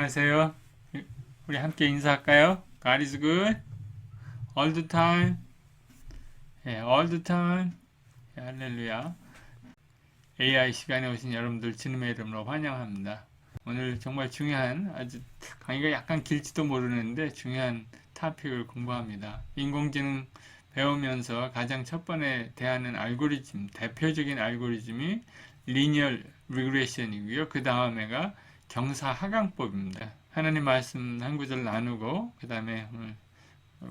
안녕하세요. 우리 함께 인사할까요? God is good all the time. 예, all the time. 예, 할렐루야. AI 시간에 오신 여러분들 주님의 이름으로 환영합니다. 오늘 정말 중요한 아주 강의가 약간 길지도 모르는데 중요한 토픽을 공부합니다. 인공지능 배우면서 가장 첫 번에 대하는 알고리즘, 대표적인 알고리즘이 리니어 리그레션이고요. 그 다음에가 경사하강법입니다. 하나님 말씀 한 구절 나누고 그 다음에 오늘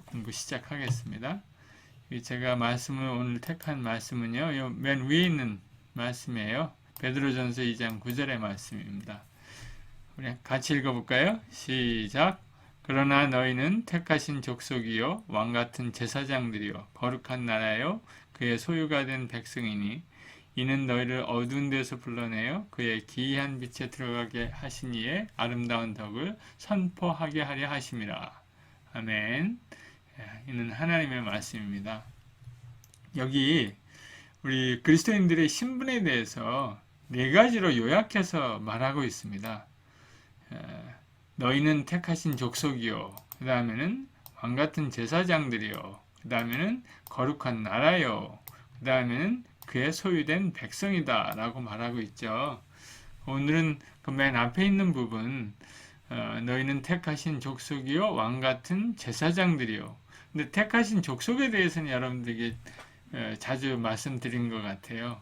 공부 시작하겠습니다. 제가 말씀을 오늘 택한 말씀은요, 맨 위에 있는 말씀이에요. 베드로전서 2장 9절의 말씀입니다. 우리 같이 읽어볼까요? 시작. 그러나 너희는 택하신 족속이요 왕같은 제사장들이요 거룩한 나라요 그의 소유가 된 백성이니 이는 너희를 어두운 데서 불러내어 그의 기이한 빛에 들어가게 하신 이의 아름다운 덕을 선포하게 하려 하심이라. 아멘. 이는 하나님의 말씀입니다. 여기 우리 그리스도인들의 신분에 대해서 네 가지로 요약해서 말하고 있습니다. 너희는 택하신 족속이요. 그 다음에는 왕같은 제사장들이요. 그 다음에는 거룩한 나라요. 그 다음에는 그의 소유된 백성이다 라고 말하고 있죠. 오늘은 그 맨 앞에 있는 부분 너희는 택하신 족속이요 왕같은 제사장들이요. 근데 택하신 족속에 대해서는 여러분들에게 자주 말씀드린 것 같아요.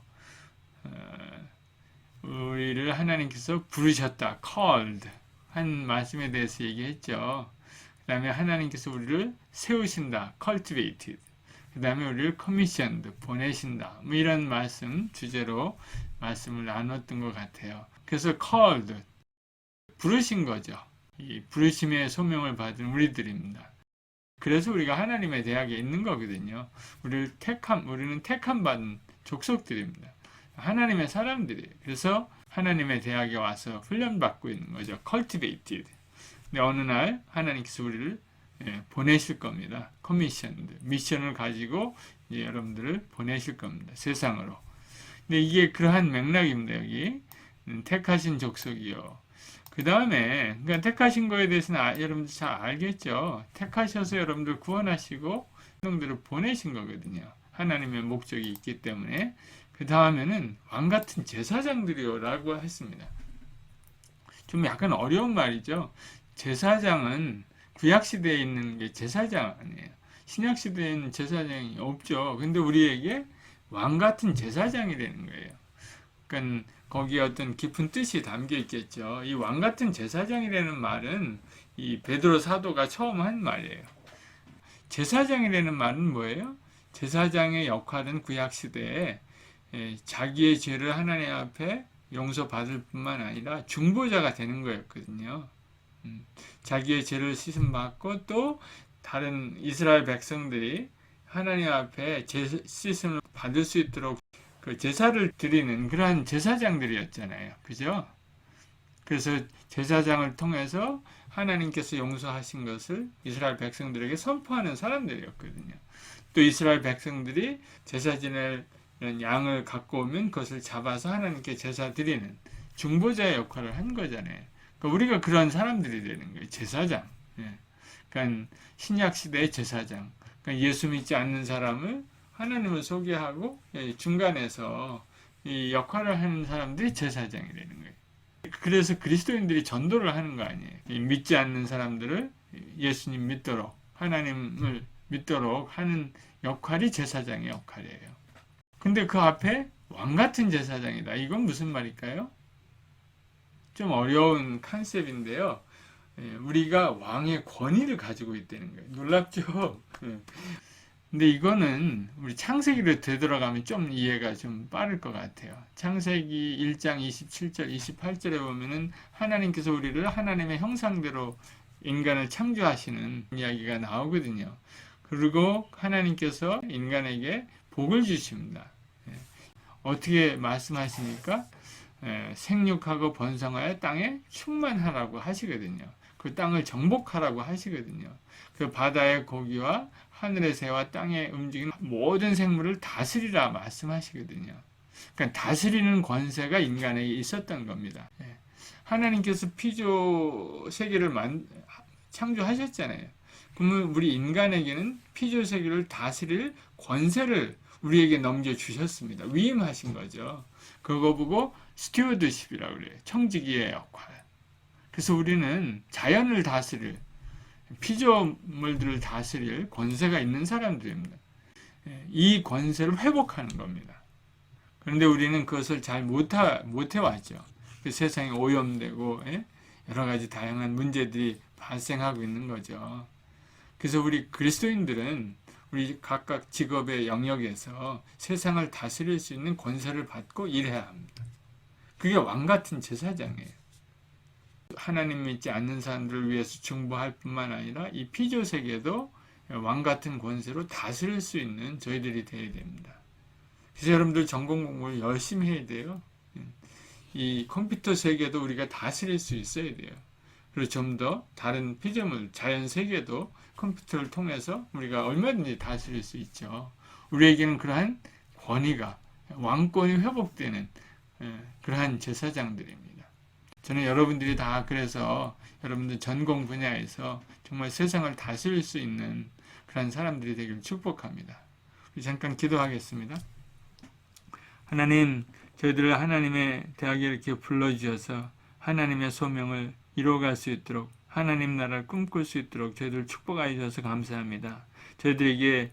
우리를 하나님께서 부르셨다, called 한 말씀에 대해서 얘기했죠. 그 다음에 하나님께서 우리를 세우신다, cultivated. 그 다음에 우리를 commissioned, 보내신다. 뭐 이런 말씀, 주제로 말씀을 나눴던 것 같아요. 그래서 called, 부르신 거죠. 이 부르심의 소명을 받은 우리들입니다. 그래서 우리가 하나님의 대학에 있는 거거든요. 우리는 택함 받은 족속들입니다. 하나님의 사람들이에요. 그래서 하나님의 대학에 와서 훈련받고 있는 거죠. cultivated. 근데 어느 날 하나님께서 우리를 보내실 겁니다. commissioned. 미션을 가지고 여러분들을 보내실 겁니다. 세상으로. 근데 이게 그러한 맥락입니다. 여기 택하신 족속이요. 그 다음에 그러니까 택하신 거에 대해서는 여러분들 잘 알겠죠. 택하셔서 여러분들 구원하시고 성도들을 보내신 거거든요. 하나님의 목적이 있기 때문에. 그 다음에는 왕같은 제사장들이요 라고 했습니다. 좀 약간 어려운 말이죠. 제사장은 구약시대에 있는 게 제사장 아니에요. 신약시대에는 제사장이 없죠. 근데 우리에게 왕같은 제사장이 되는 거예요. 그러니까 거기에 어떤 깊은 뜻이 담겨 있겠죠. 이 왕같은 제사장이라는 말은 이 베드로 사도가 처음 한 말이에요. 제사장이라는 말은 뭐예요? 제사장의 역할은 구약시대에 자기의 죄를 하나님 앞에 용서받을 뿐만 아니라 중보자가 되는 거였거든요. 자기의 죄를 씻음받고 또 다른 이스라엘 백성들이 하나님 앞에 씻음을 받을 수 있도록 그 제사를 드리는 그러한 제사장들이었잖아요. 그죠? 그래서 제사장을 통해서 하나님께서 용서하신 것을 이스라엘 백성들에게 선포하는 사람들이었거든요. 또 이스라엘 백성들이 제사 지낼 양을 갖고 오면 그것을 잡아서 하나님께 제사 드리는 중보자의 역할을 한 거잖아요. 그러니까 우리가 그런 사람들이 되는 거예요. 제사장. 그러니까 신약 시대의 제사장. 그러니까 예수 믿지 않는 사람을 하나님을 소개하고 중간에서 이 역할을 하는 사람들이 제사장이 되는 거예요. 그래서 그리스도인들이 전도를 하는 거 아니에요. 믿지 않는 사람들을 예수님 믿도록 하나님을 믿도록 하는 역할이 제사장의 역할이에요. 근데 그 앞에 왕같은 제사장이다. 이건 무슨 말일까요? 좀 어려운 컨셉인데요. 우리가 왕의 권위를 가지고 있다는 거예요. 놀랍죠? 근데 이거는 우리 창세기로 되돌아가면 좀 이해가 좀 빠를 것 같아요. 창세기 1장 27절, 28절에 보면은 하나님께서 우리를 하나님의 형상대로 인간을 창조하시는 이야기가 나오거든요. 그리고 하나님께서 인간에게 복을 주십니다. 어떻게 말씀하십니까? 생육하고 번성하여 땅에 충만하라고 하시거든요. 그 땅을 정복하라고 하시거든요. 그 바다의 고기와 하늘의 새와 땅에 움직이는 모든 생물을 다스리라 말씀하시거든요. 그러니까 다스리는 권세가 인간에게 있었던 겁니다. 하나님께서 피조 세계를 창조하셨잖아요. 그러면 우리 인간에게는 피조 세계를 다스릴 권세를 우리에게 넘겨주셨습니다. 위임하신 거죠. 그거 보고 스튜어드십이라고 그래요. 청지기의 역할. 그래서 우리는 자연을 다스릴, 피조물들을 다스릴 권세가 있는 사람들입니다. 이 권세를 회복하는 겁니다. 그런데 우리는 그것을 잘 못해왔죠. 그 세상이 오염되고 여러 가지 다양한 문제들이 발생하고 있는 거죠. 그래서 우리 그리스도인들은 우리 각각 직업의 영역에서 세상을 다스릴 수 있는 권세를 받고 일해야 합니다. 그게 왕같은 제사장이에요. 하나님 믿지 않는 사람들을 위해서 중보할 뿐만 아니라 이 피조세계도 왕같은 권세로 다스릴 수 있는 저희들이 되어야 됩니다. 그래서 여러분들 전공 공부를 열심히 해야 돼요. 이 컴퓨터 세계도 우리가 다스릴 수 있어야 돼요. 그리고 좀 더 다른 피조물, 자연 세계도 컴퓨터를 통해서 우리가 얼마든지 다스릴 수 있죠. 우리에게는 그러한 권위가, 왕권이 회복되는 그러한 제사장들입니다. 저는 여러분들이 다 그래서 여러분들 전공 분야에서 정말 세상을 다스릴 수 있는 그런 사람들이 되기를 축복합니다. 우리 잠깐 기도하겠습니다. 하나님, 저희들을 하나님의 대학에 이렇게 불러주셔서 하나님의 소명을 이루어갈 수 있도록 하나님 나라를 꿈꿀 수 있도록 저희들을 축복하여 주셔서 감사합니다. 저희들에게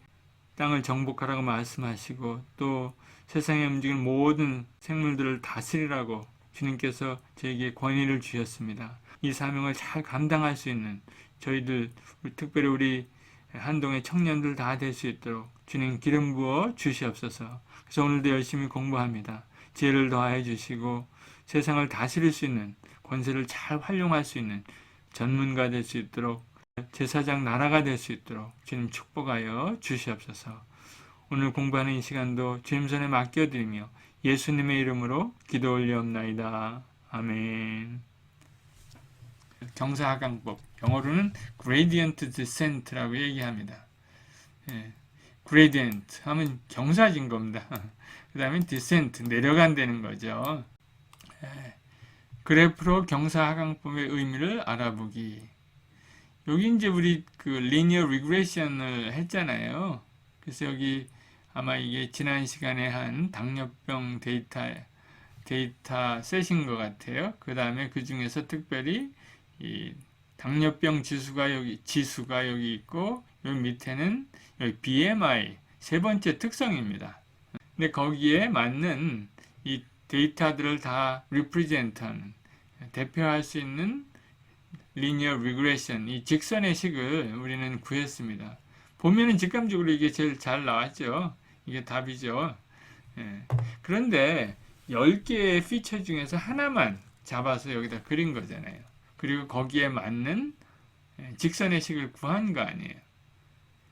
땅을 정복하라고 말씀하시고 또 세상에 움직이는 모든 생물들을 다스리라고 주님께서 저에게 권위를 주셨습니다. 이 사명을 잘 감당할 수 있는 저희들, 특별히 우리 한동의 청년들 다 될 수 있도록 주님 기름 부어 주시옵소서. 그래서 오늘도 열심히 공부합니다. 지혜를 더하여 주시고 세상을 다스릴 수 있는 권세를 잘 활용할 수 있는 전문가 될 수 있도록 제사장 나라가 될 수 있도록 주님 축복하여 주시옵소서. 오늘 공부하는 이 시간도 주님 손에 맡겨드리며 예수님의 이름으로 기도 올리옵나이다. 아멘. 경사하강법, 영어로는 gradient descent라고 얘기합니다. gradient 하면 경사진 겁니다. 그 다음에 descent, 내려간다는 거죠. 그래프로 경사하강법의 의미를 알아보기. 여기 이제 우리 그 linear regression을 했잖아요. 그래서 여기 아마 이게 지난 시간에 한 당뇨병 데이터 셋인 것 같아요. 그 다음에 그 중에서 특별히 이 당뇨병 지수가 여기 있고 여기 밑에는 여기 BMI 세 번째 특성입니다. 근데 거기에 맞는 이 데이터들을 다 represent하는 대표할 수 있는 linear regression 이 직선의 식을 우리는 구했습니다. 보면은 직감적으로 이게 제일 잘 나왔죠. 이게 답이죠. 그런데 10개의 피처 중에서 하나만 잡아서 여기다 그린 거잖아요. 그리고 거기에 맞는 직선의 식을 구한 거 아니에요.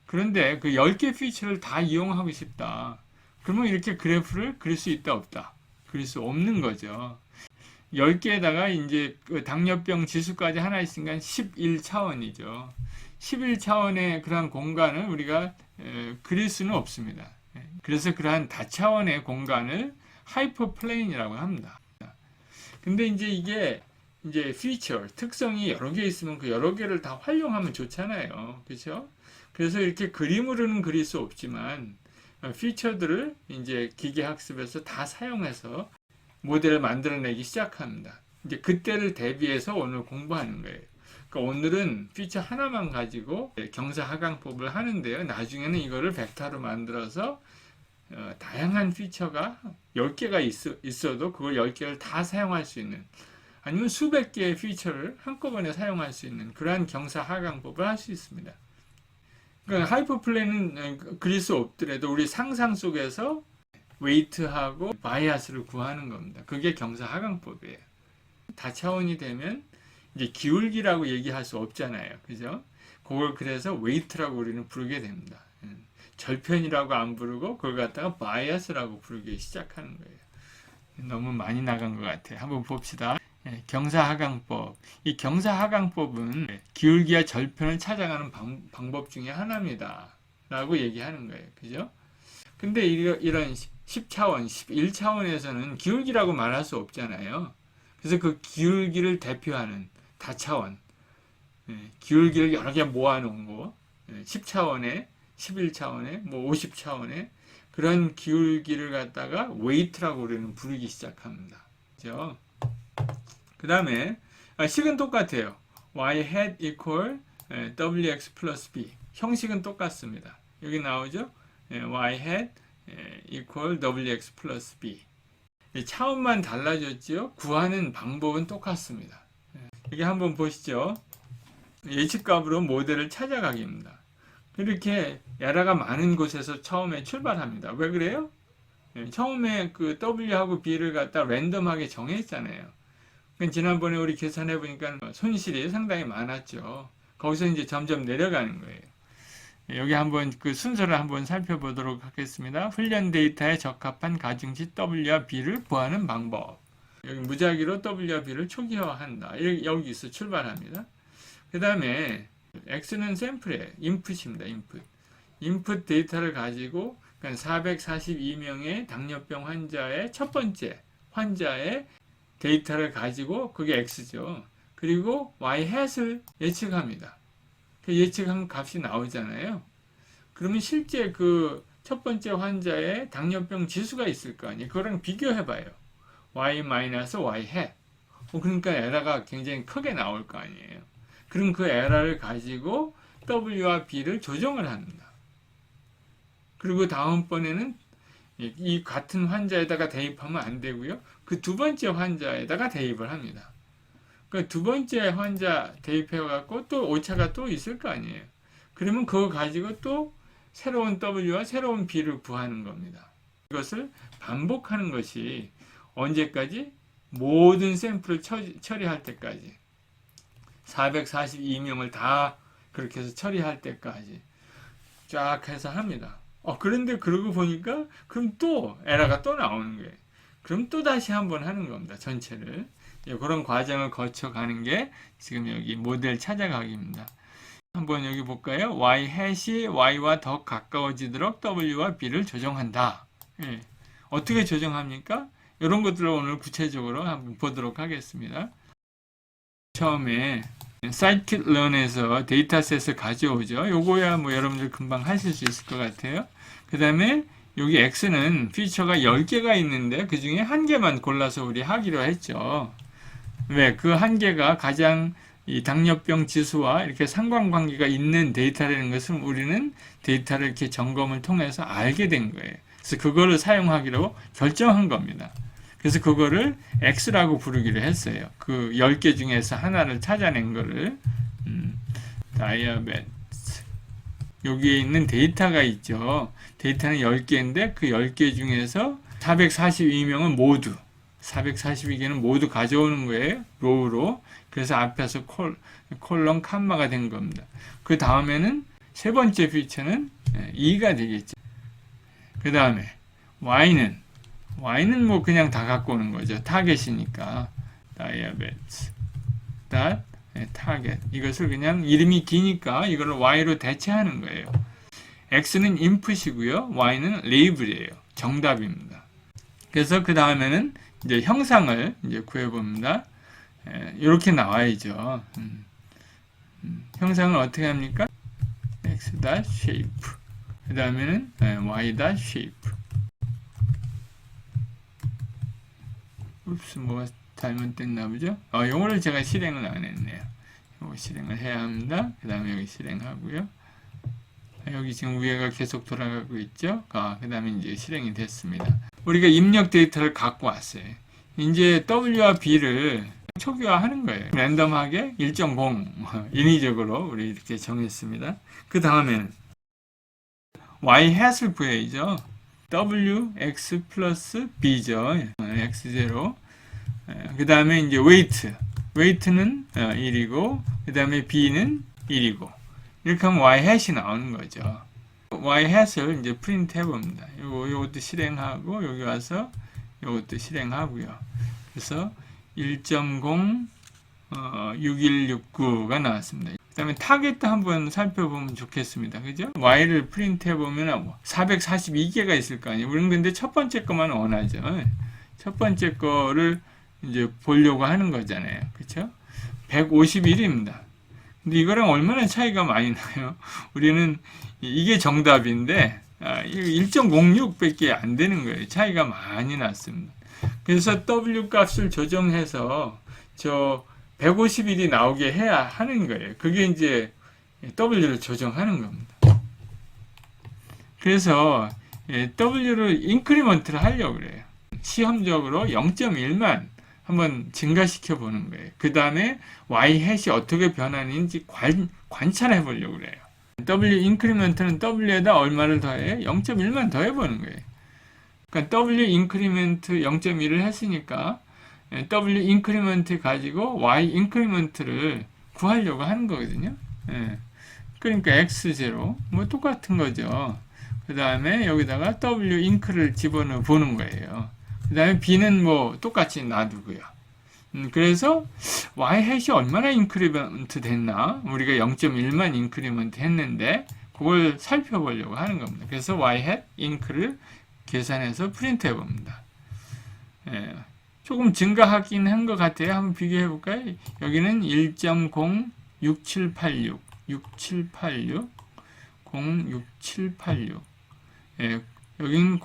그런데 그 10개 피처를 다 이용하고 싶다. 그러면 이렇게 그래프를 그릴 수 있다 없다? 그릴 수 없는 거죠. 10개에다가 이제 그 당뇨병 지수까지 하나 있으니까 11차원이죠. 11차원의 그러한 공간을 우리가 그릴 수는 없습니다. 그래서 그러한 다차원의 공간을 하이퍼플레인이라고 합니다. 근데 이제 이게 이제 피처, 특성이 여러 개 있으면 그 여러 개를 다 활용하면 좋잖아요. 그렇죠? 그래서 이렇게 그림으로는 그릴 수 없지만 피처들을 이제 기계학습에서 다 사용해서 모델을 만들어내기 시작합니다. 이제 그때를 대비해서 오늘 공부하는 거예요. 그러니까 오늘은 피처 하나만 가지고 경사하강법을 하는데요. 나중에는 이거를 벡터로 만들어서 다양한 피처가 10개가 있어도 그걸 10개를 다 사용할 수 있는 아니면 수백 개의 피처를 한꺼번에 사용할 수 있는 그러한 경사하강법을 할 수 있습니다. 그러니까 하이퍼플레인은 그릴 수 없더라도 우리 상상 속에서 웨이트하고 바이아스를 구하는 겁니다. 그게 경사하강법이에요. 다차원이 되면 이제 기울기라고 얘기할 수 없잖아요. 그죠? 그걸 그래서 웨이트라고 우리는 부르게 됩니다. 절편이라고 안 부르고 그걸 갖다가 바이아스라고 부르기 시작하는 거예요. 너무 많이 나간 것 같아요. 한번 봅시다. 경사하강법. 이 경사하강법은 기울기와 절편을 찾아가는 방법 중에 하나입니다. 라고 얘기하는 거예요. 그죠? 근데 이런 10차원, 11차원에서는 기울기라고 말할 수 없잖아요. 그래서 그 기울기를 대표하는 다차원, 기울기를 여러 개 모아놓은 거, 10차원에, 11차원에, 뭐 50차원에 그런 기울기를 갖다가 웨이트라고 우리는 부르기 시작합니다. 그죠? 그 다음에 식은 똑같아요. y hat equal wx plus b. 형식은 똑같습니다. 여기 나오죠? y hat equal wx plus b. 차원만 달라졌죠? 구하는 방법은 똑같습니다. 여기 한번 보시죠. 예측값으로 모델을 찾아가기입니다. 이렇게 에러가 많은 곳에서 처음에 출발합니다. 왜 그래요? 처음에 그 W하고 B를 갖다 랜덤하게 정했잖아요. 지난번에 우리 계산해 보니까 손실이 상당히 많았죠. 거기서 이제 점점 내려가는 거예요. 여기 한번 그 순서를 한번 살펴보도록 하겠습니다. 훈련 데이터에 적합한 가중치 W와 B를 구하는 방법. 여기 무작위로 W와 B를 초기화한다. 여기서 출발합니다. 그 다음에 X는 샘플이에요. 인풋입니다. 인풋 데이터를 가지고 442명의 당뇨병 환자의 첫 번째 환자의 데이터를 가지고 그게 X죠. 그리고 Y hat을 예측합니다. 그 예측한 값이 나오잖아요. 그러면 실제 그 첫 번째 환자의 당뇨병 지수가 있을 거 아니에요. 그거랑 비교해봐요. Y-Y hat. 그러니까 에러가 굉장히 크게 나올 거 아니에요. 그럼 그 에러를 가지고 W와 B를 조정을 합니다. 그리고 다음번에는 이 같은 환자에다가 대입하면 안 되고요. 그 두 번째 환자에다가 대입을 합니다. 그 두 번째 환자 대입해갖고 또 오차가 또 있을 거 아니에요. 그러면 그거 가지고 또 새로운 W와 새로운 B를 구하는 겁니다. 이것을 반복하는 것이 언제까지? 모든 샘플을 처리할 때까지. 442명을 다 그렇게 해서 처리할 때까지 쫙 해서 합니다. 그런데 그러고 보니까 그럼 또 에러가 또 나오는 거예요. 그럼 또 다시 한번 하는 겁니다. 전체를. 그런 과정을 거쳐가는 게 지금 여기 모델 찾아가기입니다. 한번 여기 볼까요? y hat이 y와 더 가까워지도록 w와 b를 조정한다. 어떻게 조정합니까? 이런 것들을 오늘 구체적으로 한번 보도록 하겠습니다. 처음에 scikit-learn에서 데이터셋을 가져오죠. 요거야 뭐 여러분들 금방 하실 수 있을 것 같아요. 그 다음에 여기 X는 피처가 10개가 있는데 그 중에 한 개만 골라서 우리 하기로 했죠. 왜? 그 한 개가 가장 이 당뇨병 지수와 이렇게 상관관계가 있는 데이터라는 것을 우리는 데이터를 이렇게 점검을 통해서 알게 된 거예요. 그래서 그거를 사용하기로 결정한 겁니다. 그래서 그거를 X라고 부르기로 했어요. 그 10개 중에서 하나를 찾아낸 거를 다이아베트 여기에 있는 데이터가 있죠. 데이터는 10개인데 그 10개 중에서 442명은 모두 442개는 모두 가져오는 거예요. 로우로. 그래서 앞에서 콜론 칸마가 된 겁니다. 그 다음에는 세 번째 피처는 2가 되겠죠. 그 다음에 Y는 뭐 그냥 다 갖고 오는 거죠. 타겟이니까. 다이아베트 타겟. 이것을 그냥 이름이 기니까 이걸 Y로 대체하는 거예요. X는 인풋이고요. Y는 레이블이에요. 정답입니다. 그래서 그 다음에는 이제 형상을 이제 구해봅니다. 이렇게 나와야죠. 형상을 어떻게 합니까? X.shape. 그 다음에는 Y.shape. 뭐가 잘못됐나 보죠? 요거를 제가 실행을 안 했네요. 요거 실행을 해야 합니다. 그 다음에 여기 실행하고요. 여기 지금 위에가 계속 돌아가고 있죠? 그 다음에 이제 실행이 됐습니다. 우리가 입력 데이터를 갖고 왔어요. 이제 W와 B를 초기화하는 거예요. 랜덤하게 1.0 인위적으로 우리 이렇게 정했습니다. 그 다음에는 Y hat을 구해야죠. W, X 플러스 B죠. X0. 그 다음에 이제 웨이트는 1이고, 그 다음에 B는 1이고. 이렇게 하면 Y hat이 나오는 거죠. Y hat을 이제 프린트 해봅니다. 요것도 실행하고, 여기 와서 요것도 실행하고요. 그래서 1.0, 6169가 나왔습니다. 그 다음에 타겟도 한번 살펴보면 좋겠습니다. 그죠? Y를 프린트 해보면 442개가 있을 거 아니에요. 우리는 근데 첫 번째 것만 원하죠. 첫 번째 거를 이제 보려고 하는 거잖아요. 그쵸? 151입니다. 근데 이거랑 얼마나 차이가 많이 나요? 우리는 이게 정답인데 1.06밖에 안 되는 거예요. 차이가 많이 났습니다. 그래서 W 값을 조정해서 저 151이 나오게 해야 하는 거예요. 그게 이제 W를 조정하는 겁니다. 그래서 W를 인크리먼트를 하려고 그래요. 시험적으로 0.1만 한번 증가시켜 보는 거예요. 그 다음에 Y 햇이 어떻게 변하는지 관찰해 보려고 그래요. W 인크리먼트는 W에다 얼마를 더해? 0.1만 더해 보는 거예요. 그러니까 W 인크리먼트 0.1을 했으니까 W 인크리먼트 가지고 Y 인크리먼트를 구하려고 하는 거거든요. 그러니까 X0 뭐 똑같은 거죠. 그 다음에 여기다가 W 인크를 집어넣어 보는 거예요. 그 다음에 B는 뭐 똑같이 놔두고요. 그래서 Y 햇이 얼마나 인크리먼트 됐나? 우리가 0.1만 인크리먼트 했는데 그걸 살펴보려고 하는 겁니다. 그래서 Y 햇 인크를 계산해서 프린트 해봅니다. 조금 증가하긴 한 것 같아요. 한번 비교해 볼까요? 여기는 1.06786 6786 06786 여기는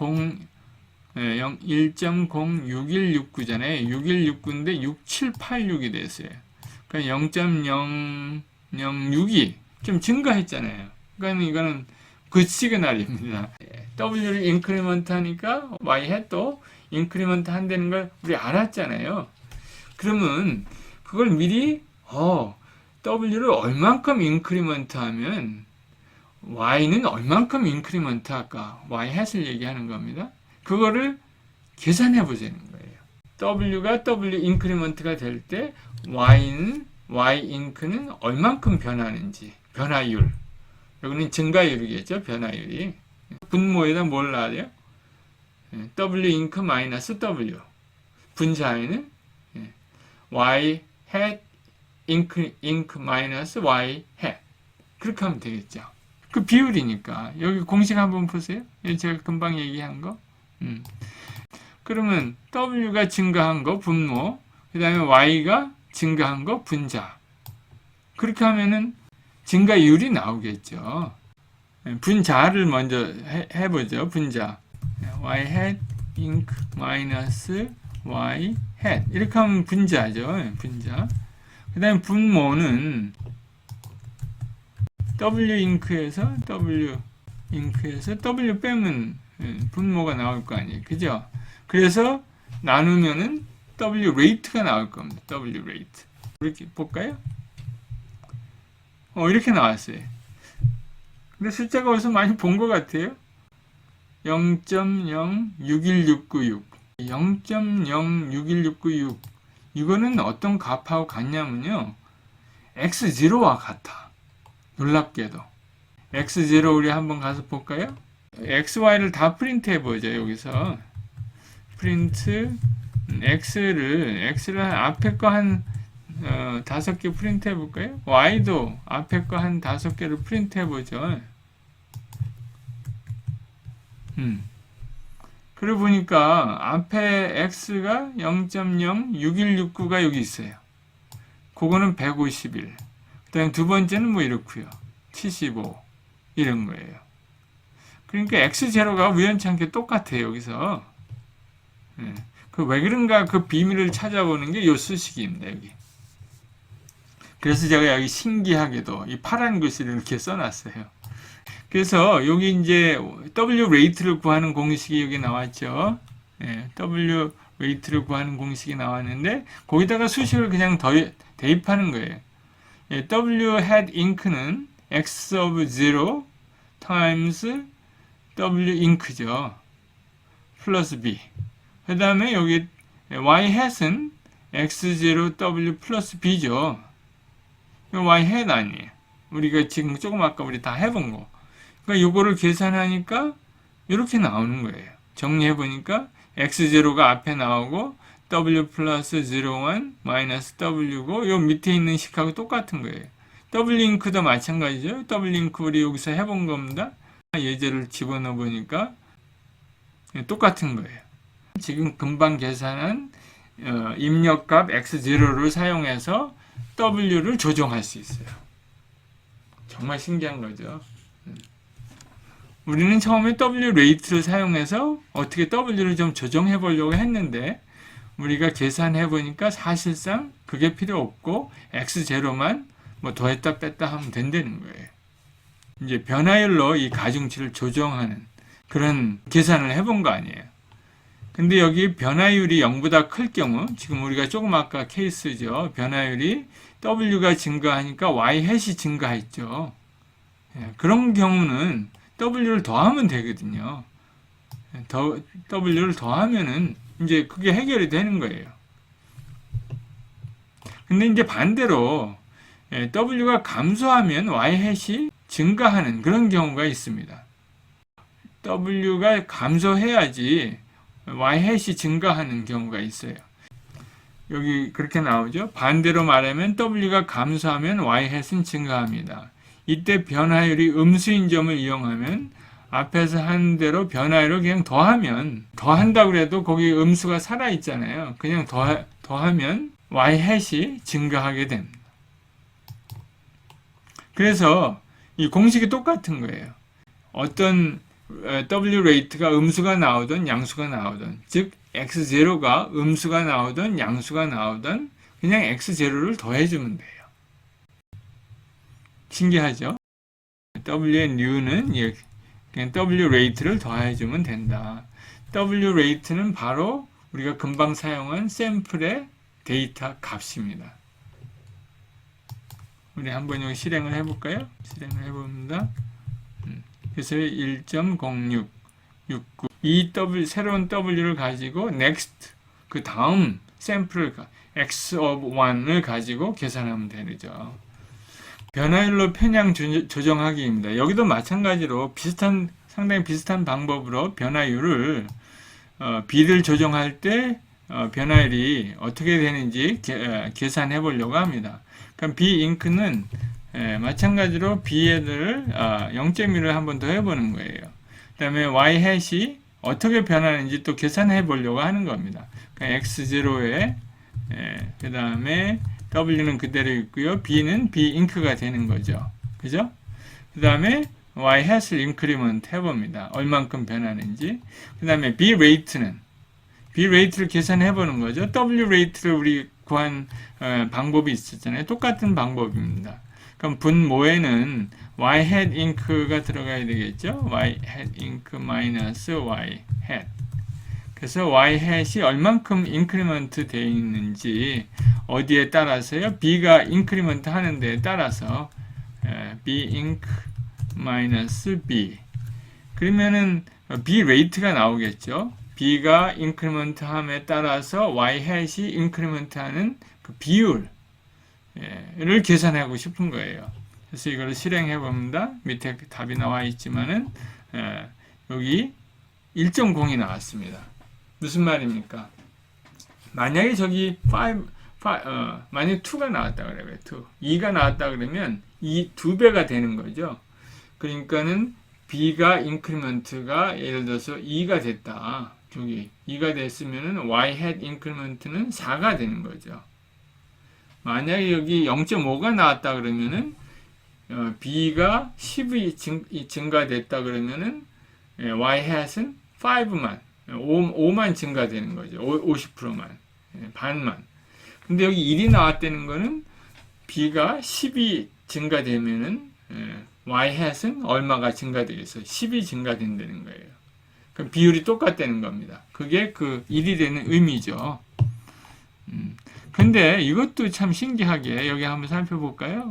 1.06169잖아요. 6169인데 6786이 됐어요. 그러니까 0.006이 좀 증가했잖아요. 그러니까 이거는 그 시그널입니다. W를 인크리먼트 하니까 Y 햇도 인크리먼트 한다는 걸 우리 알았잖아요. 그러면 그걸 미리 W를 얼만큼 인크리먼트 하면 Y는 얼만큼 인크리먼트 할까? Y 햇을 얘기하는 겁니다. 그거를 계산해 보자는 거예요. W가 W 인크리먼트가 될 때 Y 인크는 얼만큼 변하는지, 변화율. 여기는 증가율이겠죠, 변화율이. 분모에다 뭘 놔야 돼요? W 인크 마이너스 W. 분자에는 Y 햇 인크 마이너스 Y 햇. 그렇게 하면 되겠죠. 그 비율이니까. 여기 공식 한번 보세요. 제가 금방 얘기한 거. 그러면 W가 증가한 거 분모, 그 다음에 Y가 증가한 거 분자. 그렇게 하면은 증가율이 나오겠죠. 분자를 먼저 해보죠. 분자. Y 햇 인크 마이너스 Y 햇. 이렇게 하면 분자죠. 분자. 그 다음에 분모는 W 인크에서 W 빼면 분모가 나올 거 아니에요. 그죠? 그래서 나누면은 W 레이트가 나올 겁니다. W 레이트. 이렇게 볼까요? 이렇게 나왔어요. 근데 숫자가 어디서 많이 본 것 같아요. 0.061696. 0.061696. 이거는 어떤 값하고 같냐면요. X0와 같아. 놀랍게도. X0 우리 한번 가서 볼까요? XY를 다 프린트 해보죠. 여기서. 프린트 X를 앞에 거 한 5개 프린트 해볼까요? Y도 앞에 거 한 5개를 프린트 해보죠. 그러고 보니까 앞에 X가 0.06169가 여기 있어요. 그거는 151. 그 다음에 두 번째는 뭐 이렇고요. 75. 이런 거예요. 그러니까 X0가 우연찮게 똑같아요. 여기서. 그 왜 그런가 그 비밀을 찾아보는 게 요 수식입니다. 여기. 그래서 제가 여기 신기하게도 이 파란 글씨를 이렇게 써놨어요. 그래서 여기 이제 W 레이트를 구하는 공식이 여기 나왔죠. W 레이트를 구하는 공식이 나왔는데 거기다가 수식을 그냥 대입하는 거예요. W 햇 인크는 X of 0 times W 인크죠. 플러스 B. 그 다음에 여기 Y 햇은 X0 W 플러스 B죠. Y 햇 아니에요. 우리가 지금 조금 아까 우리 다 해본 거. 그러니까 요거를 계산하니까 이렇게 나오는 거예요. 정리해보니까 X0가 앞에 나오고 W 플러스 01 마이너스 W고 요 밑에 있는 식하고 똑같은 거예요. W 잉크도 마찬가지죠. W 잉크 우리 여기서 해본 겁니다. 예제를 집어넣어 보니까 똑같은 거예요. 지금 금방 계산한 입력값 x0를 사용해서 w를 조정할 수 있어요. 정말 신기한 거죠. 우리는 처음에 w rate를 사용해서 어떻게 w를 좀 조정해 보려고 했는데 우리가 계산해 보니까 사실상 그게 필요 없고 x0만 뭐 더했다 뺐다 하면 된다는 거예요. 이제 변화율로 이 가중치를 조정하는 그런 계산을 해본 거 아니에요. 근데 여기 변화율이 0보다 클 경우, 지금 우리가 조금 아까 케이스죠. 변화율이 w가 증가하니까 y 햇이 증가했죠. 그런 경우는 w를 더하면 되거든요. w를 더하면은 이제 그게 해결이 되는 거예요. 근데 이제 반대로 w가 감소하면 y 햇이 증가하는 그런 경우가 있습니다. w가 감소해야지 y 햇이 증가하는 경우가 있어요. 여기 그렇게 나오죠. 반대로 말하면 w가 감소하면 y 햇은 증가합니다. 이때 변화율이 음수인 점을 이용하면 앞에서 한 대로 변화율을 그냥 더한다고 해도 거기 음수가 살아있잖아요. 그냥 더하면 y 햇이 증가하게 됩니다. 그래서 이 공식이 똑같은 거예요. 어떤 W 레이트가 음수가 나오든 양수가 나오든, 즉 x0가 음수가 나오든 양수가 나오든 그냥 x0를 더해주면 돼요. 신기하죠? W의 new는 그냥 W 레이트를 더해주면 된다. W 레이트는 바로 우리가 금방 사용한 샘플의 데이터 값입니다. 우리 한번 여기 실행을 해볼까요? 실행을 해봅니다. 그래서 1.0669 이 새로운 W를 가지고 next 그 다음 샘플을 x of 1을 가지고 계산하면 되죠. 변화율로 편향 조정하기입니다. 여기도 마찬가지로 상당히 비슷한 방법으로 변화율을 b를 조정할 때 변화율이 어떻게 되는지 계산해 보려고 합니다. 그럼 b in크는 마찬가지로 b를 0.1을 한 번 더 해보는 거예요. 그 다음에 y 햇이 어떻게 변하는지 또 계산해 보려고 하는 겁니다. 그러니까 x0에 그 다음에 w는 그대로 있고요. b는 b in크가 되는 거죠. 그죠? 그 다음에 y 햇을 인크리먼트 해봅니다. 얼만큼 변하는지. 그 다음에 b rate를 계산해 보는 거죠. w rate를 우리 구한 방법이 있었잖아요. 똑같은 방법입니다. 그럼 분모에는 y hat inc가 들어가야 되겠죠. y hat inc 마이너스 y hat. 그래서 y hat이 얼만큼 인크리먼트 되어 있는지 어디에 따라서요? b가 인크리먼트 하는 데에 따라서 b inc 마이너스 b. 그러면은 b rate가 나오겠죠. b가 인크리먼트 함에 따라서 y hat이 인크리먼트 하는 그 비율 를 계산하고 싶은 거예요. 그래서 이걸 실행해 봅니다. 밑에 답이 나와 있지만은 여기 1.0이 나왔습니다. 무슨 말입니까? 만약에 저기 만약 2가 나왔다 그래요. 2. 2가 나왔다 그러면 이 2배가 되는 거죠. 그러니까는 b가 인크리먼트가 예를 들어서 2가 됐다. 저기 2가 됐으면은 y hat 인크리먼트는 4가 되는 거죠. 만약에 여기 0.5가 나왔다 그러면은 b가 10이 증가됐다 그러면은 y hat은 5만 증가되는 거죠. 50%만 반만. 근데 여기 1이 나왔다는 거는 b가 10이 증가되면은 y hat은 얼마가 증가되겠어요? 10이 증가된다는 거예요. 그럼 비율이 똑같다는 겁니다. 그게 그 1이 되는 의미죠. 근데 이것도 참 신기하게 여기 한번 살펴볼까요?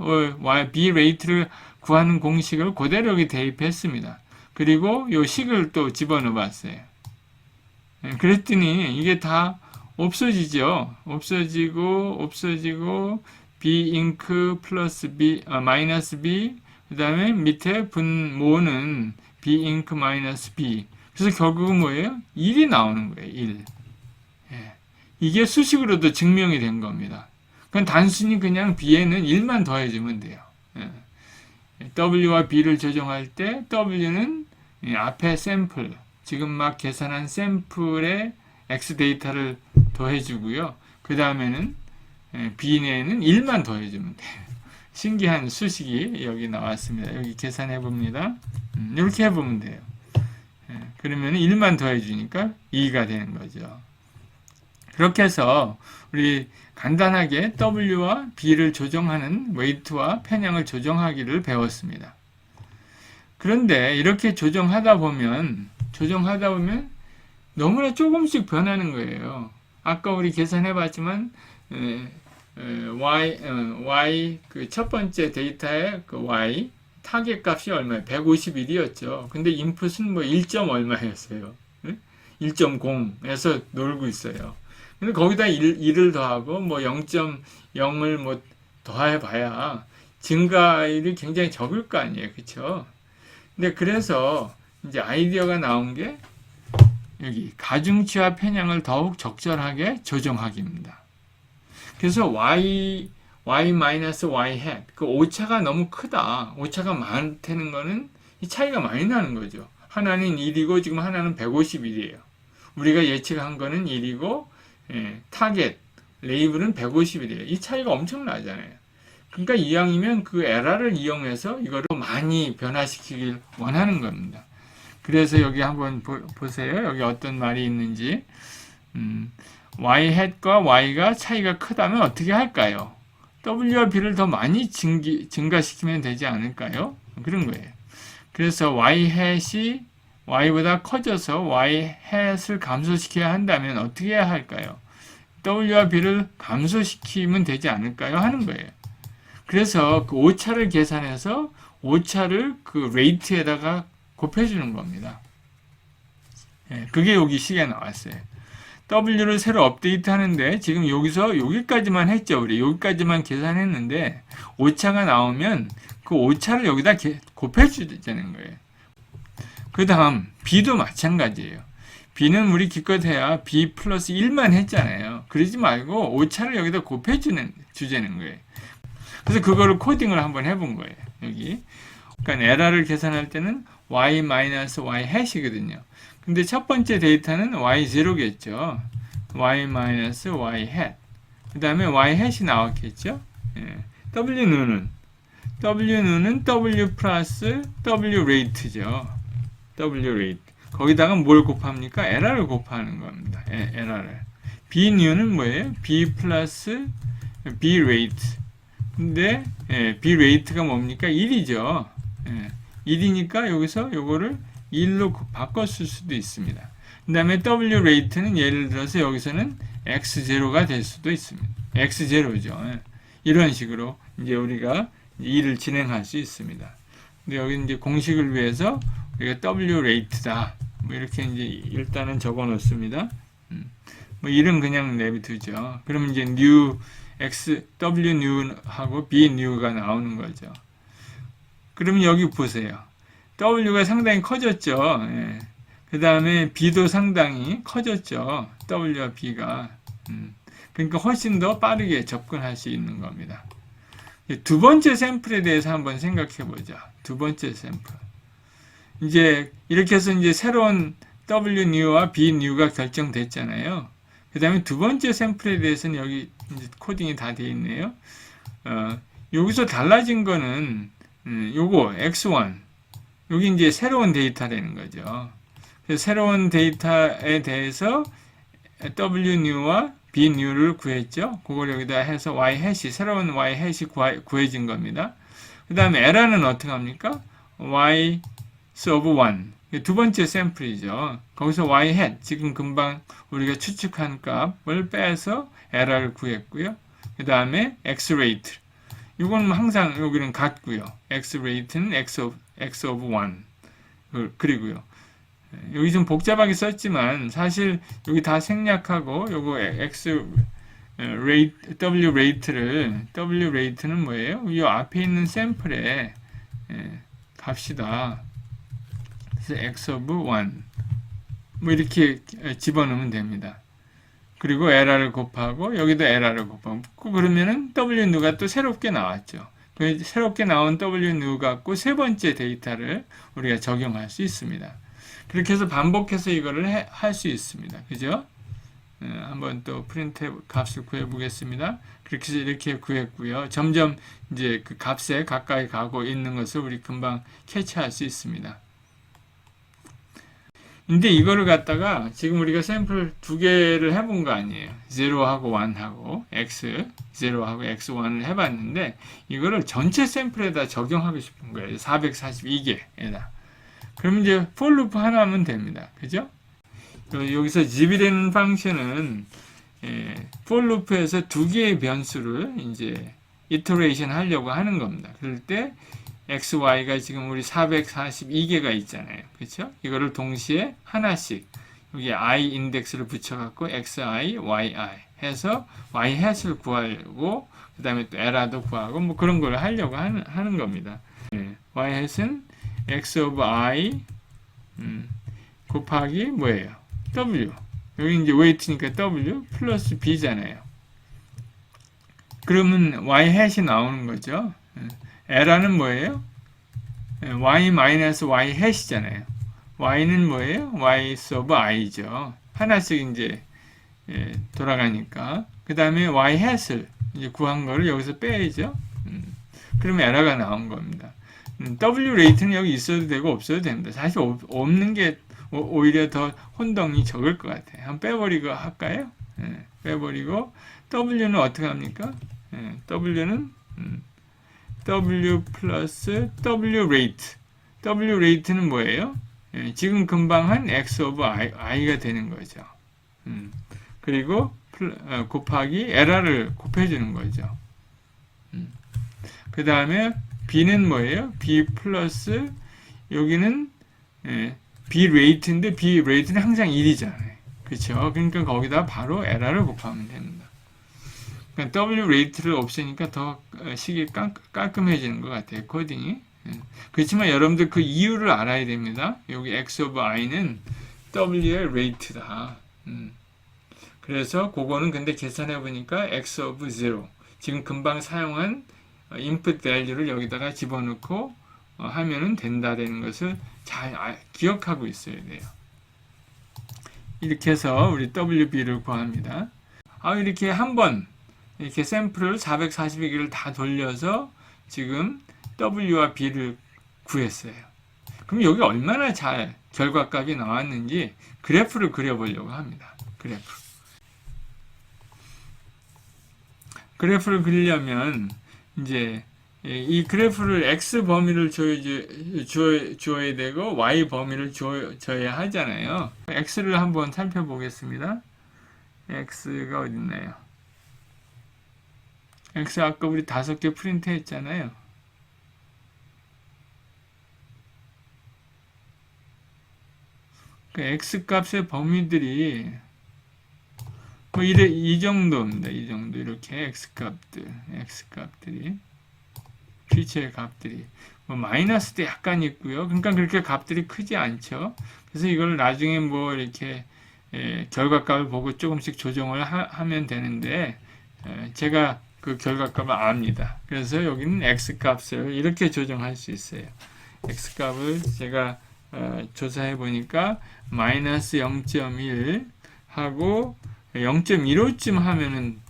b 레이트를 구하는 공식을 그대로 여기 대입했습니다. 그리고 요 식을 또 집어넣어 봤어요. 그랬더니 이게 다 없어지죠. 없어지고 b inc 플러스 b 마이너스 b 그 다음에 밑에 분모는 b inc 마이너스 b. 그래서 결국은 뭐예요? 1이 나오는 거예요. 1. 이게 수식으로도 증명이 된 겁니다. 그건 단순히 그냥 b에는 1만 더해주면 돼요. w와 b를 조정할 때 w는 앞에 샘플, 지금 막 계산한 샘플의 x 데이터를 더해주고요. 그 다음에는 B내에는 1만 더해주면 돼요. 신기한 수식이 여기 나왔습니다. 여기 계산해 봅니다. 이렇게 해보면 돼요. 그러면 1만 더해주니까 2가 되는 거죠. 그렇게 해서 우리 간단하게 W와 B를 조정하는 웨이트와 편향을 조정하기를 배웠습니다. 그런데 이렇게 조정하다 보면 너무나 조금씩 변하는 거예요. 아까 우리 계산해 봤지만 y 그 첫 번째 데이터의 그 y 타겟 값이 얼마예요? 151이었죠. 근데 인풋은 뭐 1점 얼마였어요? 1.0에서 놀고 있어요. 근데 거기다 1을 더하고 뭐 0.0을 뭐 더해봐야 증가율이 굉장히 적을 거 아니에요. 그쵸? 근데 그래서 이제 아이디어가 나온 게 여기 가중치와 편향을 더욱 적절하게 조정하기입니다. 그래서 y hat 그 오차가 너무 크다. 오차가 많다는 거는 이 차이가 많이 나는 거죠. 하나는 1이고 지금 하나는 151이에요. 우리가 예측한 거는 1이고 타겟 레이블은 151이에요. 이 차이가 엄청나잖아요. 그러니까 이왕이면 그 에러를 이용해서 이거를 많이 변화시키길 원하는 겁니다. 그래서 여기 한번 보세요. 여기 어떤 말이 있는지. y hat과 y가 차이가 크다면 어떻게 할까요? w와 b를 더 많이 증가시키면 되지 않을까요? 그런 거예요. 그래서 y hat이 y보다 커져서 y hat을 감소시켜야 한다면 어떻게 해야 할까요? w와 b를 감소시키면 되지 않을까요? 하는 거예요. 그래서 그 오차를 계산해서 오차를 그 레이트에다가 곱해주는 겁니다. 그게 여기 식에 나왔어요. W를 새로 업데이트 하는데 지금 여기서 여기까지만 했죠. 우리 여기까지만 계산했는데 오차가 나오면 그 오차를 여기다 곱해주자는 거예요. 그 다음 B도 마찬가지예요. B는 우리 기껏해야 B 플러스 1만 했잖아요. 그러지 말고 오차를 여기다 곱해주자는 거예요. 그래서 그거를 코딩을 한번 해본 거예요. 여기. 그러니까 에러를 계산할 때는 y-y hat이거든요. 근데 첫 번째 데이터는 y0겠죠. y-y hat. 그 다음에 y hat이 나왔겠죠. w는 w 플러스 w rate죠. w rate. 거기다가 뭘 곱합니까? 에러를 곱하는 겁니다. 에러를. b new는 뭐예요? b 플러스 b rate. 근데 b rate가 뭡니까? 1이죠. 1이니까 여기서 요거를 1로 바꿨을 수도 있습니다. 그 다음에 W rate는 예를 들어서 여기서는 X0가 될 수도 있습니다. X0죠. 이런 식으로 이제 우리가 일을 진행할 수 있습니다. 근데 여기 이제 공식을 위해서 우리가 W rate다. 뭐 이렇게 이제 일단은 적어 놓습니다. 뭐 이름 그냥 내비두죠. 그러면 이제 new W new하고 B new가 나오는 거죠. 그러면 여기 보세요. W가 상당히 커졌죠. 그 다음에 B도 상당히 커졌죠. W와 B가. 그러니까 훨씬 더 빠르게 접근할 수 있는 겁니다. 두 번째 샘플에 대해서 한번 생각해 보자. 두 번째 샘플. 이제 이렇게 해서 이제 새로운 W new와 B new가 결정됐잖아요. 그 다음에 두 번째 샘플에 대해서는 여기 이제 코딩이 다 되어 있네요. 여기서 달라진 거는 요거 X1 여기 이제 새로운 데이터라는 거죠. 그래서 새로운 데이터에 대해서 W new와 B new를 구했죠. 그걸 여기다 해서 y hat이 새로운 y hat이 구해진 겁니다. 그 다음에 에러는 어떻게 합니까? y sub 1 두 번째 샘플이죠. 거기서 y hat 지금 금방 우리가 추측한 값을 빼서 에러를 구했고요. 그 다음에 x rate 이건 항상 여기는 같고요. x rate는 x of 1 그리고요. 여기 좀 복잡하게 썼지만 사실 여기 다 생략하고 요거 x rate w rate는 뭐예요? 이 앞에 있는 샘플에 값이다. 그래서 x of 1 뭐 이렇게 집어넣으면 됩니다. 그리고 에러를 곱하고 여기도 에러를 곱하고 그러면은 w new가 또 새롭게 나왔죠. 새롭게 나온 w new 갖고 세 번째 데이터를 우리가 적용할 수 있습니다. 그렇게 해서 반복해서 이거를 할 수 있습니다. 그죠? 한번 또 프린트 값을 구해 보겠습니다. 그렇게 해서 이렇게 구했고요. 점점 이제 그 값에 가까이 가고 있는 것을 우리 금방 캐치할 수 있습니다. 근데 이거를 갖다가 지금 우리가 샘플 두 개를 해본 거 아니에요. 0하고 1하고 x 0하고 x1을 해봤는데 이거를 전체 샘플에다 적용하고 싶은 거예요. 442개에다. 그러면 이제 for loop 하나 하면 됩니다. 그죠? 여기서 집이라는 펑션은 for loop에서 두 개의 변수를 이제 iteration 하려고 하는 겁니다. 그럴 때 x, y가 지금 우리 442개가 있잖아요. 그렇죠? 이거를 동시에 하나씩 여기 i 인덱스를 붙여갖고 xi, yi 해서 y 햇을 구하고 그 다음에 또 에라도 구하고 뭐 그런 걸 하려고 하는 겁니다. y 햇은 x of i 곱하기 뭐예요? w. 여기 이제 weight니까 w 플러스 b잖아요. 그러면 y 햇이 나오는 거죠. 에라는 뭐예요? y-y 햇이잖아요. y는 뭐예요? y of i죠. 하나씩 이제 돌아가니까. 그 다음에 y 햇을 이제 구한 거를 여기서 빼야죠. 그러면 에러가 나온 겁니다. w 레이트는 여기 있어도 되고 없어도 됩니다. 사실 없는 게 오히려 더 혼동이 적을 것 같아요. 한번 빼버리고 할까요? 빼버리고 w는 어떻게 합니까? w는 w 플러스 w rate. w rate는 뭐예요? 지금 금방 한 x of i가 되는 거죠. 그리고 곱하기 error를 곱해주는 거죠. 그 다음에 b는 뭐예요? b 플러스 여기는 b rate인데 b rate는 항상 1이잖아요. 그렇죠? 그러니까 거기다 바로 error를 곱하면 됩니다. 그러니까 W rate를 없애니까 더 식이 깔끔해지는 것 같아요. 코딩이. 그렇지만 여러분들 그 이유를 알아야 됩니다. 여기 x of i는 W의 rate다. 그래서 그거는 근데 계산해 보니까 x of 0. 지금 금방 사용한 input value를 여기다가 집어넣고 하면은 된다는 것을 잘 기억하고 있어야 돼요. 이렇게 해서 우리 WB를 구합니다. 이렇게 한번 이렇게 샘플을 442개를 다 돌려서 지금 W와 B를 구했어요. 그럼 여기 얼마나 잘 결과값이 나왔는지 그래프를 그려보려고 합니다. 그래프를 그리려면 이제 이 그래프를 X 범위를 주어야 되고 Y 범위를 줘야 하잖아요. X를 한번 살펴보겠습니다. X가 어디 있나요? X 아까 우리 5개 프린트 했잖아요. 그 X 값의 범위들이 뭐 이 정도입니다. 이 정도 이렇게 X 값들이 퓨처의 값들이 뭐 마이너스도 약간 있고요. 그러니까 그렇게 값들이 크지 않죠. 그래서 이걸 나중에 뭐 이렇게 결과값을 보고 조금씩 조정을 하면 되는데 제가 그 결과값을 압니다. 그래서 여기는 X값을 이렇게 조정할 수 있어요. X값을 제가 조사해 보니까 마이너스 0.1 하고 0.15쯤 하면은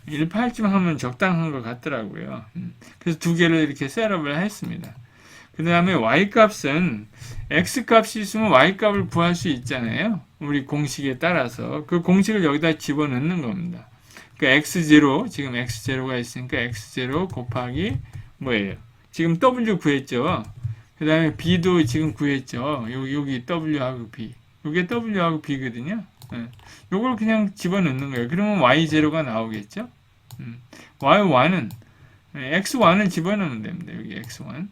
18쯤 하면 적당한 것 같더라고요. 그래서 두 개를 이렇게 셋업을 했습니다. 그 다음에 Y값은 X값이 있으면 Y값을 구할 수 있잖아요. 우리 공식에 따라서 그 공식을 여기다 집어넣는 겁니다. 그러니까 X0, 지금 X0가 있으니까 X0 곱하기 뭐예요? 지금 W 구했죠. 그 다음에 B도 지금 구했죠. 여기 W하고 B. 이게 W하고 B거든요. 요걸 그냥 집어넣는 거예요. 그러면 Y0가 나오겠죠. Y1은 X1을 집어넣으면 됩니다. 여기 X1.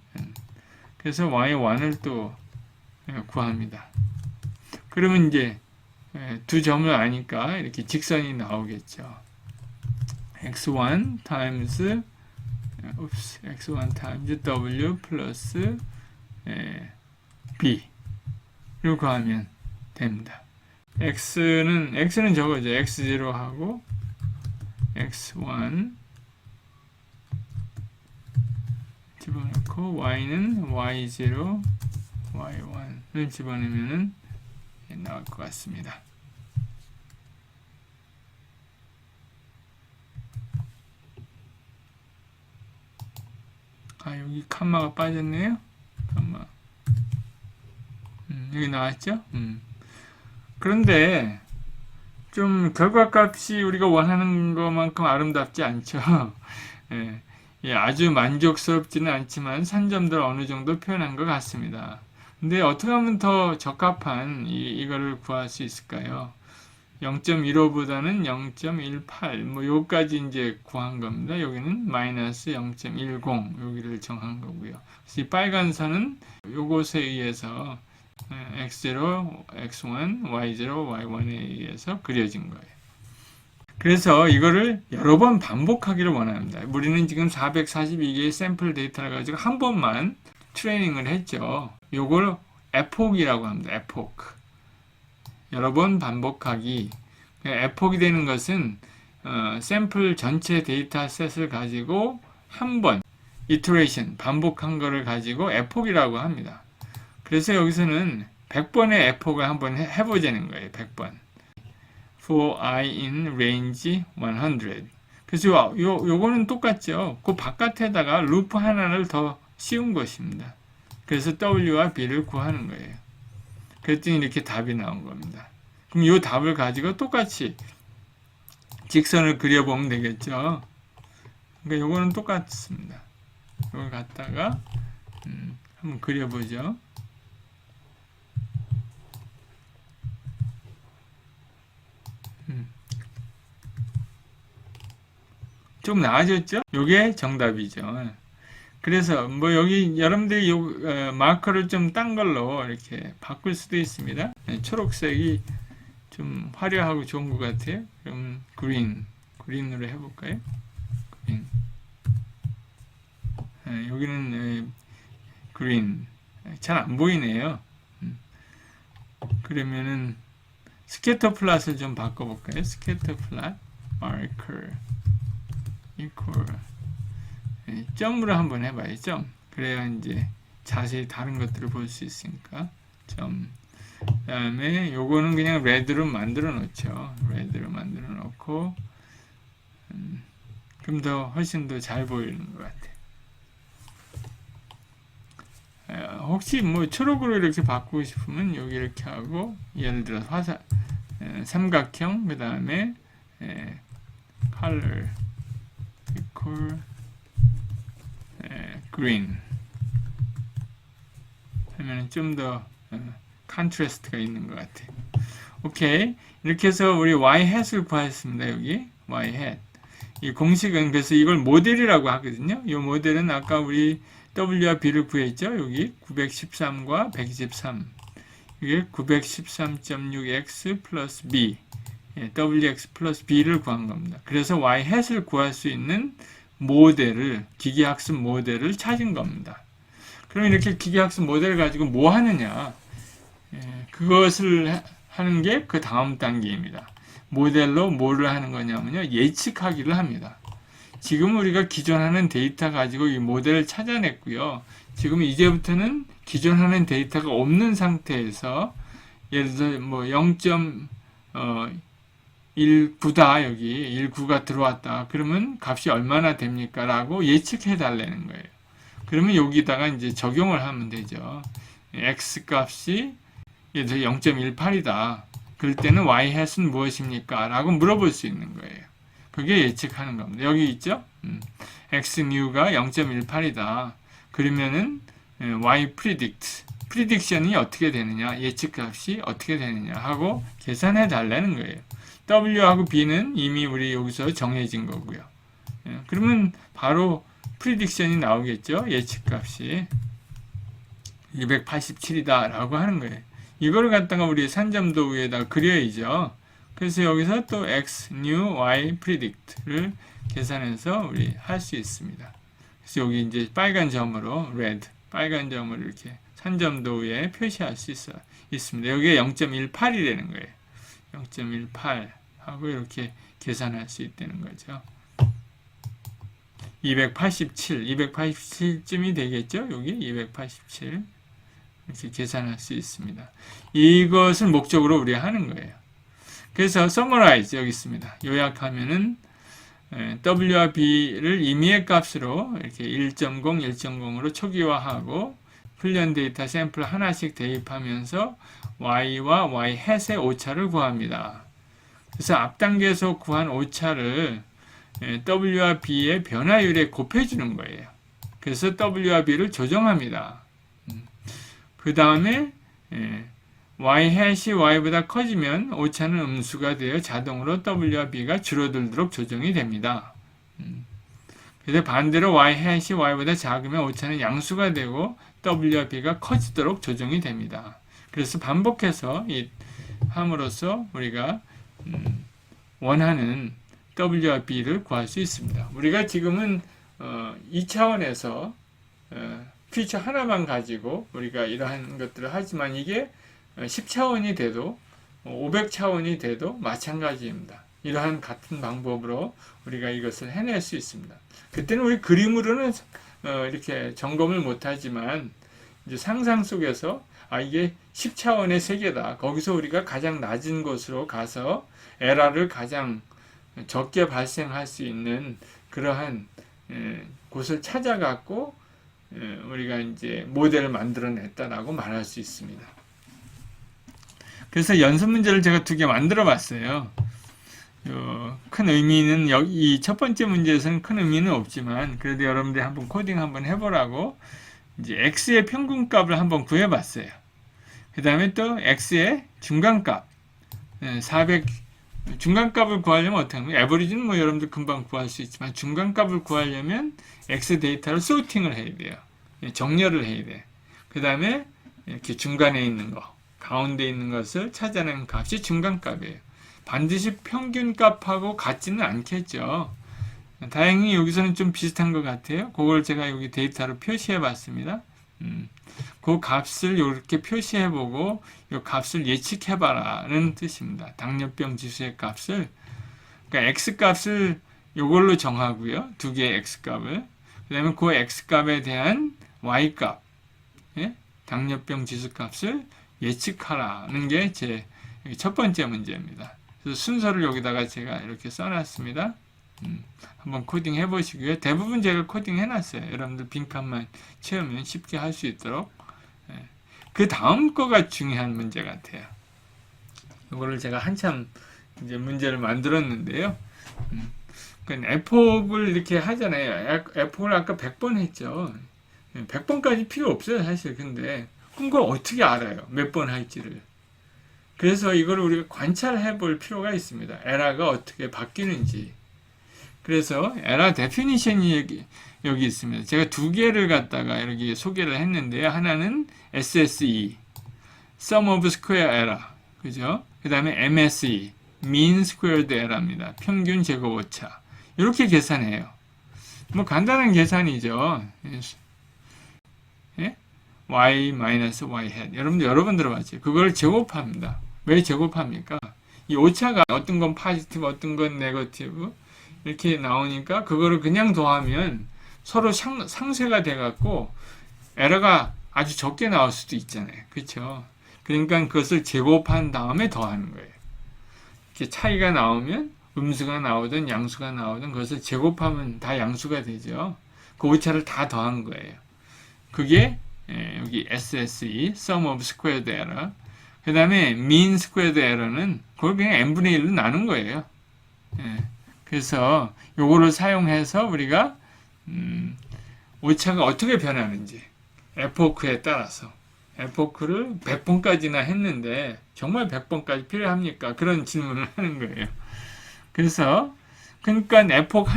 그래서 Y1을 또 구합니다. 그러면 이제 두 점을 아니까 이렇게 직선이 나오겠죠. X1 times X1 times W 플러스 B 이렇게 하면 됩니다. X는 저거죠. X0하고 X1 집어넣고 Y는 Y0, Y1을 집어넣으면은 나올 것 같습니다. 여기 칸마가 빠졌네요. 칸마. 여기 나왔죠? 그런데 좀 결과값이 우리가 원하는 것만큼 아름답지 않죠. 예, 아주 만족스럽지는 않지만 산점들 어느 정도 표현한 것 같습니다. 근데 어떻게 하면 더 적합한 이거를 구할 수 있을까요? 0.15보다는 0.18, 뭐 요까지 이제 구한 겁니다. 여기는 마이너스 0.10 여기를 정한 거고요. 그래서 이 빨간 선은 요것에 의해서 x0, x1, y0, y1에 의해서 그려진 거예요. 그래서 이거를 여러 번 반복하기를 원합니다. 우리는 지금 442개의 샘플 데이터를 가지고 한 번만 트레이닝을 했죠. 요걸 에폭이라고 합니다. 에폭. 여러 번 반복하기. 에폭이 되는 것은 샘플 전체 데이터셋을 가지고 한 번 이터레이션 반복한 거를 가지고 에폭이라고 합니다. 그래서 여기서는 100번의 에폭을 한번 해보자는 거예요. 100번. for I in range 100. 그래서 요거는 똑같죠. 그 바깥에다가 루프 하나를 더 씌운 것입니다. 그래서 W와 B를 구하는 거예요. 그랬더니 이렇게 답이 나온 겁니다. 그럼 이 답을 가지고 똑같이 직선을 그려보면 되겠죠. 그러니까 요거는 똑같습니다. 이걸 갖다가 한번 그려보죠. 좀 나아졌죠? 요게 정답이죠. 그래서 뭐 여기 여러분들이 마커를 좀 딴 걸로 이렇게 바꿀 수도 있습니다. 초록색이 좀 화려하고 좋은 것 같아요. 그럼 그린으로 해볼까요? 그린. 여기는 그린. 잘 안 보이네요. 그러면은 스캐터 플랫을 좀 바꿔볼까요? 스캐터 플랫 마커 equal 점으로 한번 해봐요. 점. 그래야 이제 자세히 다른 것들을 볼 수 있으니까 점. 그 다음에 요거는 그냥 레드로 만들어 놓죠. 레드로 만들어 놓고 좀 더 훨씬 더 잘 보이는 것 같아요. 혹시 뭐 초록으로 이렇게 바꾸고 싶으면 여기 이렇게 하고 예를 들어서 삼각형 그 다음에 color equal green 하면 좀 더 컨트라스트가 있는 것 같아요. 오케이. 이렇게 해서 우리 y-hat을 구했습니다. 여기 y-hat. 이 공식은 그래서 이걸 모델이라고 하거든요. 이 모델은 아까 우리 w와 b를 구했죠. 여기 913과 123. 이게 913.6x 플러스 b wx 플러스 b를 구한 겁니다. 그래서 y-hat을 구할 수 있는 모델을, 기계학습 모델을 찾은 겁니다. 그럼 이렇게 기계학습 모델을 가지고 뭐 하느냐? 그것을 하는 게 그 다음 단계입니다. 모델로 뭐를 하는 거냐면요. 예측하기를 합니다. 지금 우리가 기존 하는 데이터 가지고 이 모델을 찾아냈고요. 지금 이제부터는 기존 하는 데이터가 없는 상태에서 예를 들어 뭐 0.19다 여기 19가 들어왔다. 그러면 값이 얼마나 됩니까? 라고 예측해 달라는 거예요. 그러면 여기다가 이제 적용을 하면 되죠. x 값이 예를 들어 0.18이다. 그럴 때는 y-hat은 무엇입니까? 라고 물어볼 수 있는 거예요. 그게 예측하는 겁니다. 여기 있죠? x new가 0.18이다. 그러면은 y predict, prediction이 어떻게 되느냐, 예측값이 어떻게 되느냐 하고 계산해 달라는 거예요. w하고 b는 이미 우리 여기서 정해진 거고요. 그러면 바로 prediction이 나오겠죠? 예측값이 287이다 라고 하는 거예요. 이걸 갖다가 우리 산점도 위에다 그려야죠. 그래서 여기서 또 x new y predict를 계산해서 우리 할 수 있습니다. 그래서 여기 이제 빨간 점으로 red, 빨간 점을 이렇게 산점도 위에 표시할 수 있습니다. 여기에 0.18이 되는 거예요. 0.18 하고 이렇게 계산할 수 있다는 거죠. 287쯤이 되겠죠? 여기 287. 이렇게 계산할 수 있습니다. 이것을 목적으로 우리가 하는 거예요. 그래서 summarize 여기 있습니다. 요약하면은 W와 B를 임의의 값으로 이렇게 1.0, 1.0으로 초기화하고 훈련 데이터 샘플 하나씩 대입하면서 Y와 Y 햇의 오차를 구합니다. 그래서 앞 단계에서 구한 오차를 W와 B의 변화율에 곱해주는 거예요. 그래서 W와 B를 조정합니다. 그 다음에 Y 햇이 Y보다 커지면 오차는 음수가 되어 자동으로 W와 B가 줄어들도록 조정이 됩니다. 그래서 반대로 Y 햇이 Y보다 작으면 오차는 양수가 되고 W와 B가 커지도록 조정이 됩니다. 그래서 반복해서 함으로써 우리가 원하는 W와 B를 구할 수 있습니다. 우리가 지금은 2차원에서 퓨처 하나만 가지고 우리가 이러한 것들을 하지만 이게 10차원이 돼도 500차원이 돼도 마찬가지입니다. 이러한 같은 방법으로 우리가 이것을 해낼 수 있습니다. 그때는 우리 그림으로는 이렇게 점검을 못하지만 이제 상상 속에서 이게 10차원의 세계다. 거기서 우리가 가장 낮은 곳으로 가서 에러를 가장 적게 발생할 수 있는 그러한 곳을 찾아갖고 우리가 이제 모델을 만들어냈다라고 말할 수 있습니다. 그래서 연습 문제를 제가 2개 만들어 봤어요. 큰 의미는 이 첫 번째 문제에서는 큰 의미는 없지만 그래도 여러분들이 한번 코딩 한번 해보라고 이제 x의 평균값을 한번 구해봤어요. 그 다음에 또 x의 중간값 400 중간값을 구하려면 어떻게 하면 에버리지는 뭐 여러분들 금방 구할 수 있지만 중간값을 구하려면 x 데이터를 소팅을 해야 돼요. 정렬을 해야 돼. 그 다음에 이렇게 중간에 있는 거 가운데 있는 것을 찾아내는 값이 중간값이에요. 반드시 평균값하고 같지는 않겠죠. 다행히 여기서는 좀 비슷한 것 같아요. 그걸 제가 여기 데이터로 표시해 봤습니다. 그 값을 이렇게 표시해 보고 이 값을 예측해 봐라는 뜻입니다. 당뇨병 지수의 값을 그러니까 x 값을 이걸로 정하고요. 2개의 x 값을 그다음에 그 x 값에 대한 y 값 당뇨병 지수 값을 예측하라는 게 제 첫 번째 문제입니다. 그래서 순서를 여기다가 제가 이렇게 써놨습니다. 한번 코딩 해보시고요. 대부분 제가 코딩 해놨어요. 여러분들 빈칸만 채우면 쉽게 할 수 있도록. 그 다음 거가 중요한 문제 같아요. 이거를 제가 한참 이제 문제를 만들었는데요. 그러니까 F옥을 이렇게 하잖아요. F옥을 아까 100번 했죠. 100번까지 필요 없어요, 사실. 근데 그걸 어떻게 알아요? 몇 번 할지를. 그래서 이걸 우리가 관찰해 볼 필요가 있습니다. 에러가 어떻게 바뀌는지. 그래서 에러 데피니션이 여기 있습니다. 제가 2개를 갖다가 이렇게 소개를 했는데요. 하나는 SSE, Sum of Square Error, 그죠? 그 다음에 MSE, Mean Squared Error입니다. 평균 제곱 오차. 이렇게 계산해요. 뭐 간단한 계산이죠. 예? Y-Y hat. 여러분들 여러 번 들어봤죠? 그걸 제곱합니다. 왜 제곱합니까? 이 오차가 어떤 건 포지티브, 어떤 건 네거티브 이렇게 나오니까 그거를 그냥 더하면 서로 상쇄가 돼갖고 에러가 아주 적게 나올 수도 있잖아요. 그렇죠? 그러니까 그것을 제곱한 다음에 더하는 거예요. 이렇게 차이가 나오면 음수가 나오든 양수가 나오든 그것을 제곱하면 다 양수가 되죠. 그 오차를 다 더한 거예요. 그게 여기 SSE, Sum of Squared Error. 그 다음에 Mean Squared Error는 그걸 그냥 n분의 1로 나눈 거예요. 그래서 요거를 사용해서 우리가 오차가 어떻게 변하는지 F호크에 따라서 F호크를 100번까지나 했는데 정말 100번까지 필요합니까? 그런 질문을 하는 거예요. 그래서 그러니까 F호크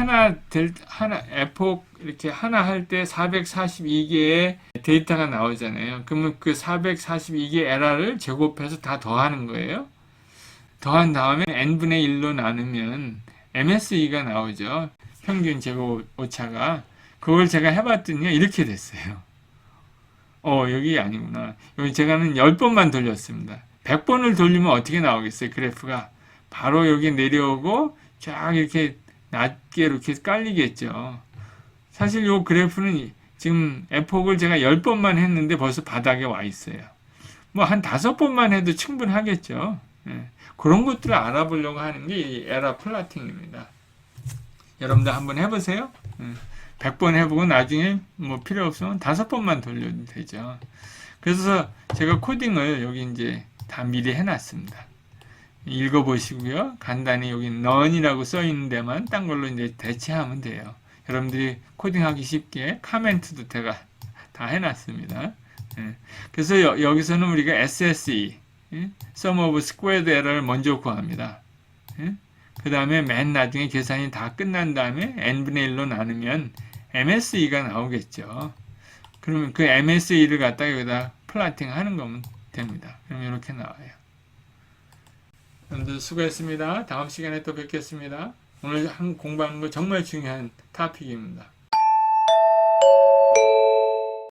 F호크 이렇게 하나 할 때 442개의 데이터가 나오잖아요. 그러면 그 442개 에러를 제곱해서 다 더하는 거예요. 더한 다음에 n분의 1로 나누면 MSE가 나오죠. 평균 제곱 오차가. 그걸 제가 해봤더니 이렇게 됐어요. 여기 아니구나. 여기 제가는 10번만 돌렸습니다. 100번을 돌리면 어떻게 나오겠어요? 그래프가. 바로 여기 내려오고 쫙 이렇게 낮게 이렇게 깔리겠죠. 사실 이 그래프는 지금 fok을 제가 10번만 했는데 벌써 바닥에 와 있어요. 뭐 한 5번만 해도 충분하겠죠. 예. 그런 것들을 알아보려고 하는 게 이 에러 플라팅입니다. 여러분들 한번 해보세요. 100번 해보고 나중에 뭐 필요 없으면 5번만 돌려도 되죠. 그래서 제가 코딩을 여기 이제 다 미리 해놨습니다. 읽어보시고요. 간단히 여기 none이라고 써 있는 데만 딴 걸로 이제 대체하면 돼요. 여러분들이 코딩하기 쉽게 코멘트도 제가 다 해놨습니다. 그래서 여기서는 우리가 SSE, Sum of Squared Error를 먼저 구합니다. 그 다음에 맨 나중에 계산이 다 끝난 다음에 n분의 1로 나누면 MSE가 나오겠죠. 그러면 그 MSE를 갖다가 여기다 플라팅 하는 거면 됩니다. 그럼 이렇게 나와요. 여러분들 수고했습니다. 다음 시간에 또 뵙겠습니다. 오늘 공부하는 거 정말 중요한 토픽입니다.